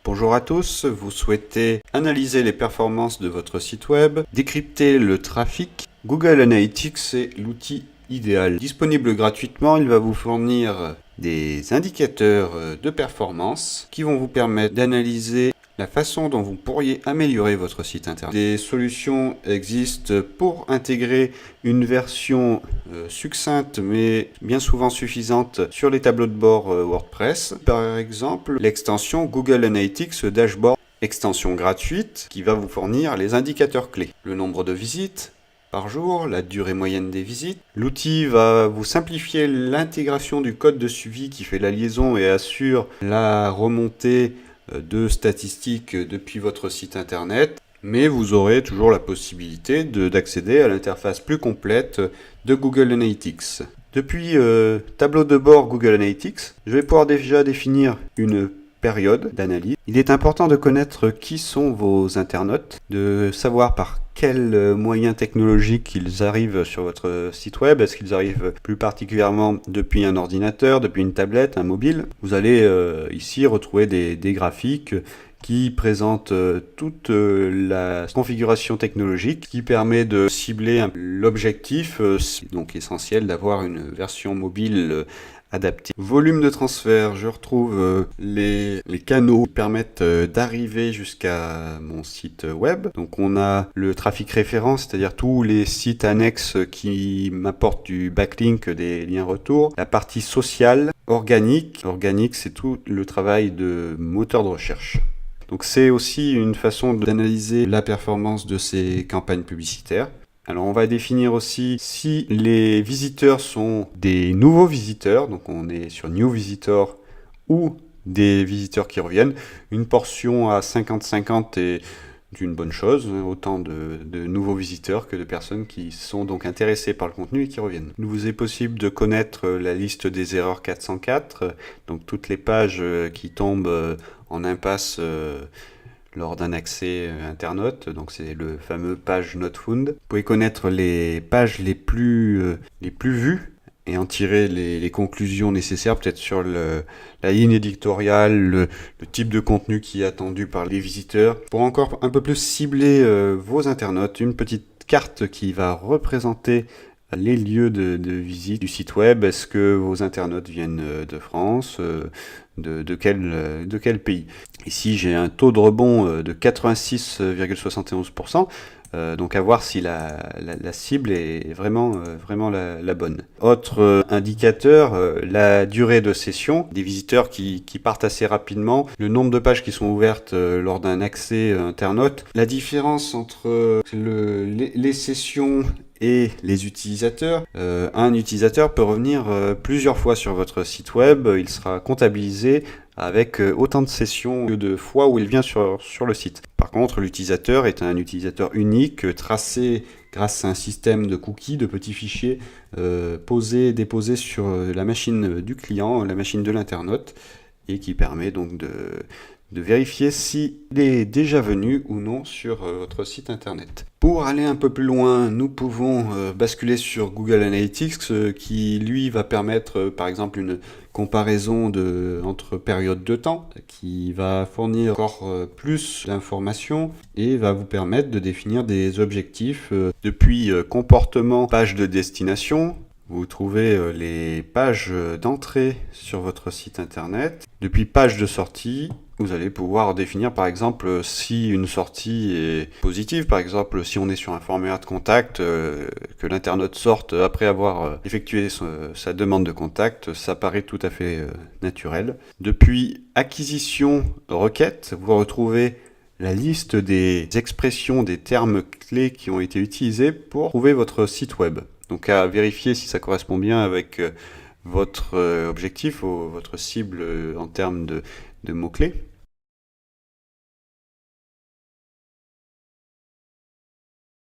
Bonjour à tous, vous souhaitez analyser les performances de votre site web, décrypter le trafic. Google Analytics est l'outil idéal. Disponible gratuitement, il va vous fournir des indicateurs de performance qui vont vous permettre d'analyser la façon dont vous pourriez améliorer votre site internet. Des solutions existent pour intégrer une version succincte mais bien souvent suffisante sur les tableaux de bord WordPress. Par exemple, l'extension Google Analytics Dashboard, extension gratuite qui va vous fournir les indicateurs clés. Le nombre de visites par jour, la durée moyenne des visites. L'outil va vous simplifier l'intégration du code de suivi qui fait la liaison et assure la remontée de statistiques depuis votre site internet, mais vous aurez toujours la possibilité d'accéder à l'interface plus complète de Google Analytics. Depuis tableau de bord Google Analytics, je vais pouvoir déjà définir une période d'analyse. Il est important de connaître qui sont vos internautes, de savoir par quels moyens technologiques ils arrivent sur votre site web. Est-ce qu'ils arrivent plus particulièrement depuis un ordinateur, depuis une tablette, un mobile? Vous allez ici retrouver des graphiques qui présentent toute la configuration technologique qui permet de cibler l'objectif. Donc essentiel d'avoir une version mobile adapté. Volume de transfert, je retrouve les canaux qui permettent d'arriver jusqu'à mon site web. Donc on a le trafic référent, c'est-à-dire tous les sites annexes qui m'apportent du backlink, des liens retour. La partie sociale, organique. Organique, c'est tout le travail de moteur de recherche. Donc c'est aussi une façon d'analyser la performance de ces campagnes publicitaires. Alors on va définir aussi si les visiteurs sont des nouveaux visiteurs, donc on est sur New Visitor, ou des visiteurs qui reviennent. Une portion à 50-50 est une bonne chose, autant de nouveaux visiteurs que de personnes qui sont donc intéressées par le contenu et qui reviennent. Il vous est possible de connaître la liste des erreurs 404, donc toutes les pages qui tombent en impasse lors d'un accès internaute, donc c'est le fameux page not found. Vous pouvez connaître les pages les plus vues et en tirer les conclusions nécessaires, peut-être sur la ligne éditoriale, le type de contenu qui est attendu par les visiteurs. Pour encore un peu plus cibler vos internautes, une petite carte qui va représenter les lieux de visite du site web. Est-ce que vos internautes viennent de France, de quel pays? Ici, j'ai un taux de rebond de 86,71%. Donc à voir si la cible est vraiment la bonne. Autre indicateur, la durée de session, des visiteurs qui partent assez rapidement, le nombre de pages qui sont ouvertes lors d'un accès internaute, la différence entre les sessions et les utilisateurs. Un utilisateur peut revenir plusieurs fois sur votre site web, il sera comptabilisé avec autant de sessions que de fois où il vient sur le site. Par contre, l'utilisateur est un utilisateur unique, tracé grâce à un système de cookies, de petits fichiers déposés sur la machine du client, la machine de l'internaute, et qui permet donc de vérifier s'il est déjà venu ou non sur votre site internet. Pour aller un peu plus loin, nous pouvons basculer sur Google Analytics qui lui va permettre par exemple une comparaison entre périodes de temps qui va fournir encore plus d'informations et va vous permettre de définir des objectifs depuis comportement, page de destination. Vous trouvez les pages d'entrée sur votre site internet. Depuis page de sortie, vous allez pouvoir définir par exemple si une sortie est positive, par exemple si on est sur un formulaire de contact, que l'internaute sorte après avoir effectué sa demande de contact, ça paraît tout à fait naturel. Depuis acquisition requête, vous retrouvez la liste des expressions, des termes clés qui ont été utilisés pour trouver votre site web. Donc à vérifier si ça correspond bien avec votre objectif ou votre cible en termes de mots-clés.